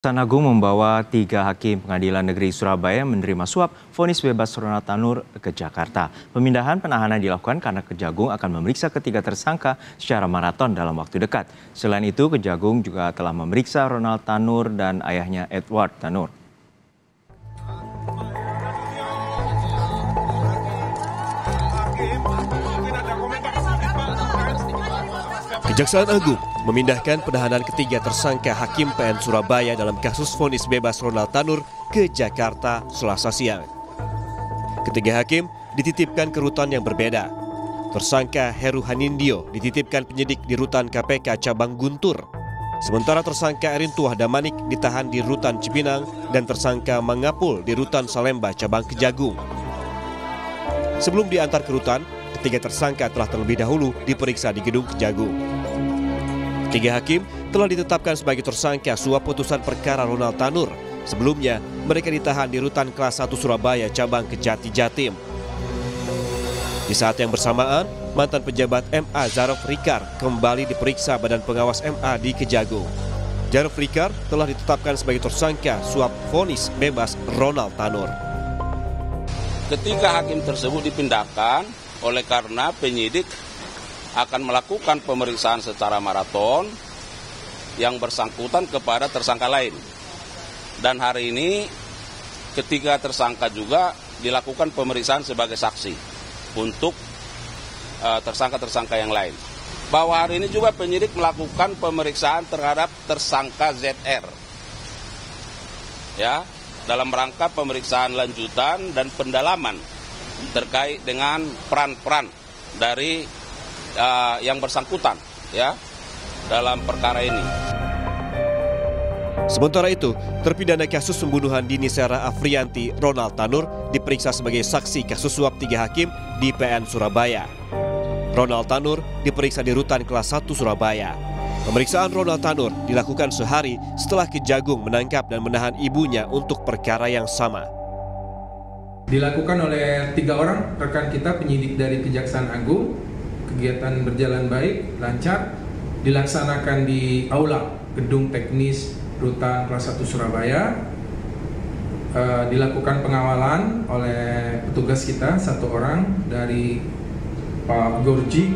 Kejaksaan Agung membawa 3 hakim pengadilan negeri Surabaya menerima suap vonis bebas Ronald Tanur ke Jakarta. Pemindahan penahanan dilakukan karena Kejagung akan memeriksa ketiga tersangka secara maraton dalam waktu dekat. Selain itu, Kejagung juga telah memeriksa Ronald Tanur dan ayahnya Edward Tanur. Kejaksaan Agung memindahkan penahanan ketiga tersangka Hakim PN Surabaya dalam kasus vonis bebas Ronald Tanur ke Jakarta Selasa siang. Ketiga hakim dititipkan ke rutan yang berbeda. Tersangka Heru Hanindyo dititipkan penyidik di rutan KPK Cabang Guntur. Sementara tersangka Erintuah Damanik ditahan di rutan Cipinang dan tersangka Mangapul di rutan Salemba Cabang Kejagung. Sebelum diantar ke rutan, ketiga tersangka telah terlebih dahulu diperiksa di gedung Kejagung. Tiga hakim telah ditetapkan sebagai tersangka suap putusan perkara Ronald Tanur. Sebelumnya, mereka ditahan di rutan kelas 1 Surabaya cabang Kejati Jatim. Di saat yang bersamaan, mantan pejabat MA Zarof Rikar kembali diperiksa Badan Pengawas MA di Kejagung. Zarof Rikar telah ditetapkan sebagai tersangka suap vonis bebas Ronald Tanur. Ketiga hakim tersebut dipindahkan oleh karena penyidik akan melakukan pemeriksaan secara maraton yang bersangkutan kepada tersangka lain. Dan hari ini ketiga tersangka juga dilakukan pemeriksaan sebagai saksi untuk tersangka-tersangka yang lain. Bahwa hari ini juga penyidik melakukan pemeriksaan terhadap tersangka ZR. Ya, dalam rangka pemeriksaan lanjutan dan pendalaman terkait dengan peran-peran dari yang bersangkutan ya dalam perkara ini. Sementara itu, terpidana kasus pembunuhan Dini Sera Afrianti Ronald Tanur diperiksa sebagai saksi kasus suap 3 hakim di PN Surabaya. Ronald Tanur diperiksa di rutan kelas 1 Surabaya. Pemeriksaan Ronald Tanur dilakukan sehari setelah Kejagung menangkap dan menahan ibunya untuk perkara yang sama. Dilakukan oleh 3 orang rekan kita penyidik dari Kejaksaan Agung. Kegiatan berjalan baik, lancar, dilaksanakan di aula gedung teknis rutan kelas 1 Surabaya. Dilakukan pengawalan oleh petugas kita 1 orang dari Pak Gorji.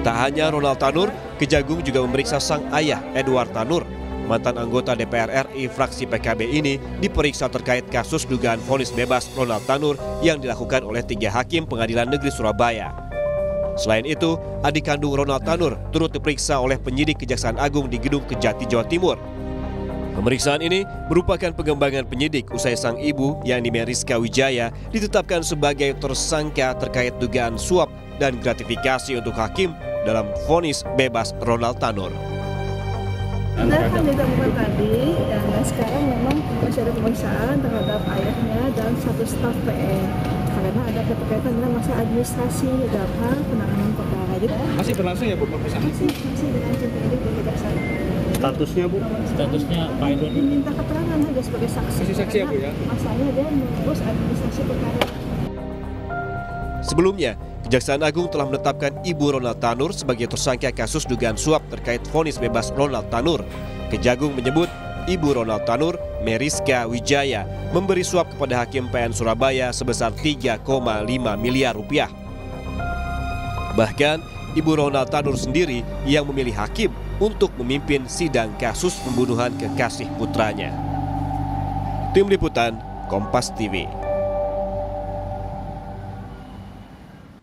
Tak hanya Ronald Tanur, Kejagung juga memeriksa sang ayah Edward Tanur. Mantan anggota DPR RI fraksi PKB ini diperiksa terkait kasus dugaan vonis bebas Ronald Tanur yang dilakukan oleh 3 hakim pengadilan negeri Surabaya. Selain itu, adik kandung Ronald Tanur turut diperiksa oleh penyidik Kejaksaan Agung di gedung Kejati, Jawa Timur. Pemeriksaan ini merupakan pengembangan penyidik usai sang ibu, yakni Meriska Wijaya, ditetapkan sebagai tersangka terkait dugaan suap dan gratifikasi untuk hakim dalam vonis bebas Ronald Tanur. Kita kan ditemukan tadi, dan sekarang memang masih ada pemeriksaan terhadap ayahnya dan 1 staf PN karena ada keterkaitan dengan masalah administrasi dalam penanganan perkara. Masih berlangsung ya Bu pemeriksaan? Masih dengan tim penyidik dari Kejaksaan. Statusnya Bu? Statusnya Pak Edward diminta keterangan aja sebagai saksi. Masih saksi ya Bu ya? Masalahnya dia mengurus administrasi perkara. Sebelumnya, Kejaksaan Agung telah menetapkan Ibu Ronald Tanur sebagai tersangka kasus dugaan suap terkait vonis bebas Ronald Tanur. Kejagung menyebut Ibu Ronald Tanur, Meriska Wijaya, memberi suap kepada Hakim PN Surabaya sebesar 3,5 miliar rupiah. Bahkan, Ibu Ronald Tanur sendiri yang memilih hakim untuk memimpin sidang kasus pembunuhan kekasih putranya. Tim Liputan, Kompas TV.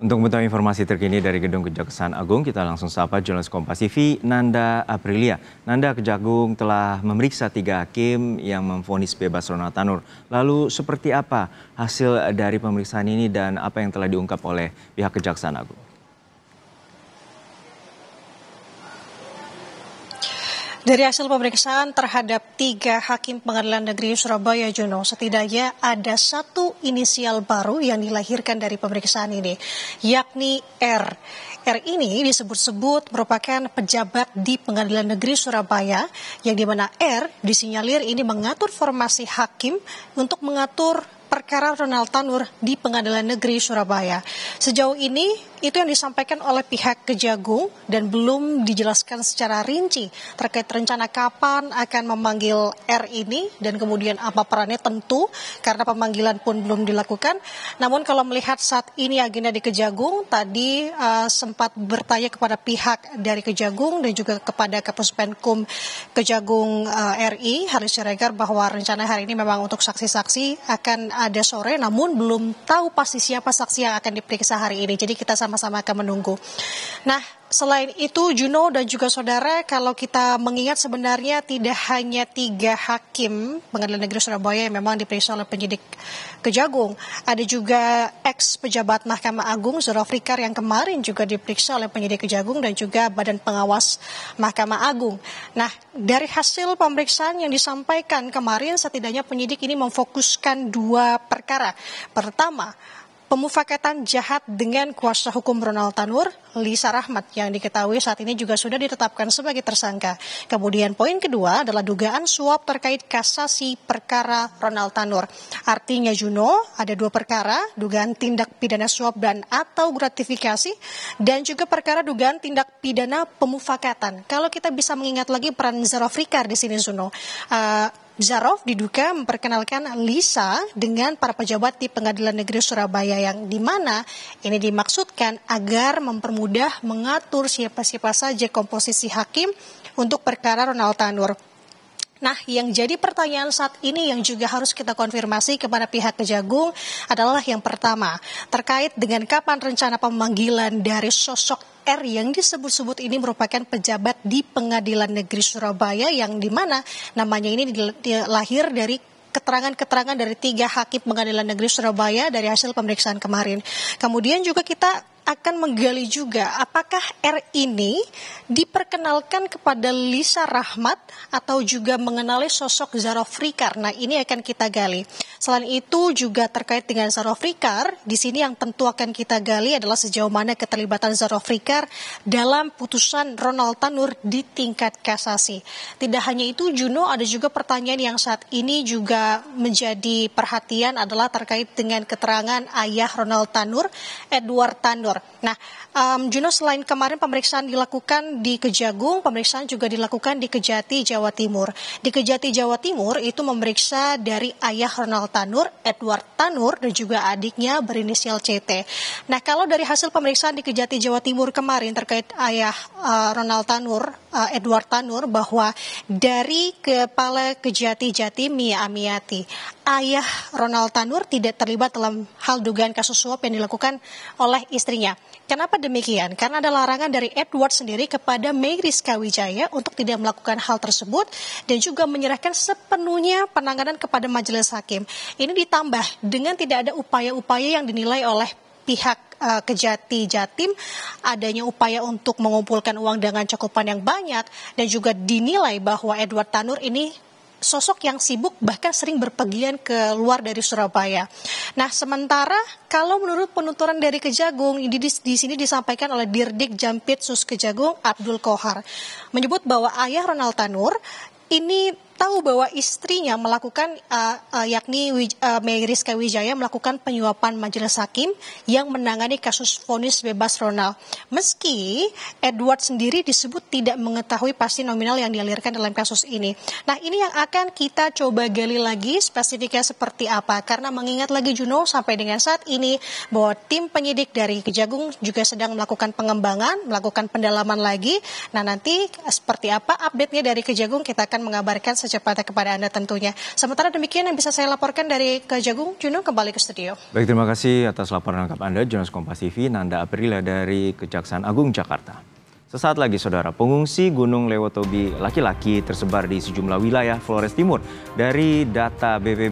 Untuk mengetahui informasi terkini dari Gedung Kejaksaan Agung, kita langsung sapa jurnalis Kompas TV, Nanda Aprilia. Nanda, Kejagung telah memeriksa 3 hakim yang memvonis bebas Ronald Tanur. Lalu seperti apa hasil dari pemeriksaan ini dan apa yang telah diungkap oleh pihak Kejaksaan Agung? Dari hasil pemeriksaan terhadap 3 hakim pengadilan negeri Surabaya, Jono, setidaknya ada 1 inisial baru yang dilahirkan dari pemeriksaan ini, yakni R. R ini disebut-sebut merupakan pejabat di pengadilan negeri Surabaya, yang dimana R disinyalir ini mengatur formasi hakim untuk mengatur perkara Ronald Tanur di Pengadilan Negeri Surabaya. Sejauh ini itu yang disampaikan oleh pihak Kejagung dan belum dijelaskan secara rinci terkait rencana kapan akan memanggil R ini dan kemudian apa perannya tentu karena pemanggilan pun belum dilakukan. Namun kalau melihat saat ini agenda di Kejagung tadi sempat bertanya kepada pihak dari Kejagung dan juga kepada Kapus Penkum Kejagung RI Haris Siregar bahwa rencana hari ini memang untuk saksi-saksi akan ada sore, namun belum tahu pasti siapa saksi yang akan diperiksa hari ini. Jadi kita sama-sama akan menunggu. Nah, selain itu Juno dan juga saudara, kalau kita mengingat sebenarnya tidak hanya 3 hakim Pengadilan Negeri Surabaya yang memang diperiksa oleh penyidik Kejagung. Ada juga ex pejabat Mahkamah Agung Zulfikar yang kemarin juga diperiksa oleh penyidik Kejagung dan juga Badan Pengawas Mahkamah Agung. Nah, dari hasil pemeriksaan yang disampaikan kemarin, setidaknya penyidik ini memfokuskan 2 perkara. Pertama, pemufakatan jahat dengan kuasa hukum Ronald Tanur, Lisa Rahmat, yang diketahui saat ini juga sudah ditetapkan sebagai tersangka. Kemudian poin kedua adalah dugaan suap terkait kasasi perkara Ronald Tanur. Artinya Juno, ada 2 perkara, dugaan tindak pidana suap dan atau gratifikasi, dan juga perkara dugaan tindak pidana pemufakatan. Kalau kita bisa mengingat lagi peran Zulfikar di sini Juno, Zarov diduga memperkenalkan Lisa dengan para pejabat di Pengadilan Negeri Surabaya yang dimana ini dimaksudkan agar mempermudah mengatur siapa-siapa saja komposisi hakim untuk perkara Ronald Tanur. Nah, yang jadi pertanyaan saat ini yang juga harus kita konfirmasi kepada pihak Kejagung adalah yang pertama, terkait dengan kapan rencana pemanggilan dari sosok R yang disebut-sebut ini merupakan pejabat di Pengadilan Negeri Surabaya yang dimana namanya ini lahir dari keterangan-keterangan dari 3 hakim Pengadilan Negeri Surabaya dari hasil pemeriksaan kemarin. Kemudian juga kita akan menggali juga apakah R ini diperkenalkan kepada Lisa Rahmat atau juga mengenali sosok Zulfikar. Nah, ini akan kita gali. Selain itu juga terkait dengan Zulfikar, di sini yang tentu akan kita gali adalah sejauh mana keterlibatan Zulfikar dalam putusan Ronald Tanur di tingkat kasasi. Tidak hanya itu Juno, ada juga pertanyaan yang saat ini juga menjadi perhatian adalah terkait dengan keterangan ayah Ronald Tanur, Edward Tanur. Nah, Juno, selain kemarin pemeriksaan dilakukan di Kejagung, pemeriksaan juga dilakukan di Kejati, Jawa Timur. Di Kejati, Jawa Timur itu memeriksa dari ayah Ronald Tanur, Edward Tanur, dan juga adiknya berinisial CT. Nah, kalau dari hasil pemeriksaan di Kejati, Jawa Timur kemarin terkait ayah Ronald Tanur, Edward Tanur, bahwa dari Kepala Kejati Jatim Mia Amiati, ayah Ronald Tanur tidak terlibat dalam hal dugaan kasus suap yang dilakukan oleh istrinya. Kenapa demikian? Karena ada larangan dari Edward sendiri kepada Mei Rizka Wijaya untuk tidak melakukan hal tersebut dan juga menyerahkan sepenuhnya penanganan kepada majelis hakim. Ini ditambah dengan tidak ada upaya-upaya yang dinilai oleh pihak Kejati Jatim, adanya upaya untuk mengumpulkan uang dengan cakupan yang banyak dan juga dinilai bahwa Edward Tanur ini sosok yang sibuk bahkan sering berpergian ke luar dari Surabaya. Nah, sementara kalau menurut penuturan dari Kejagung, di sini disampaikan oleh Dirdik Jampitsus Kejagung Abdul Kohar, menyebut bahwa ayah Ronald Tanur ini tahu bahwa istrinya melakukan yakni Mei Rizka Wijaya melakukan penyuapan majelis hakim yang menangani kasus vonis bebas Ronald. Meski Edward sendiri disebut tidak mengetahui pasti nominal yang dialirkan dalam kasus ini. Nah, ini yang akan kita coba gali lagi spesifiknya seperti apa. Karena mengingat lagi Juno, sampai dengan saat ini bahwa tim penyidik dari Kejagung juga sedang melakukan pengembangan, melakukan pendalaman lagi. Nah, nanti seperti apa update-nya dari Kejagung kita akan mengabarkan secepatnya kepada Anda tentunya. Sementara demikian yang bisa saya laporkan dari Kejagung. Juno, kembali ke studio. Baik, terima kasih atas laporan lengkap Anda, jurnalis Kompas TV Nanda Aprilia dari Kejaksaan Agung Jakarta. Sesaat lagi saudara, pengungsi Gunung Lewotobi laki-laki tersebar di sejumlah wilayah Flores Timur. Dari data BPBD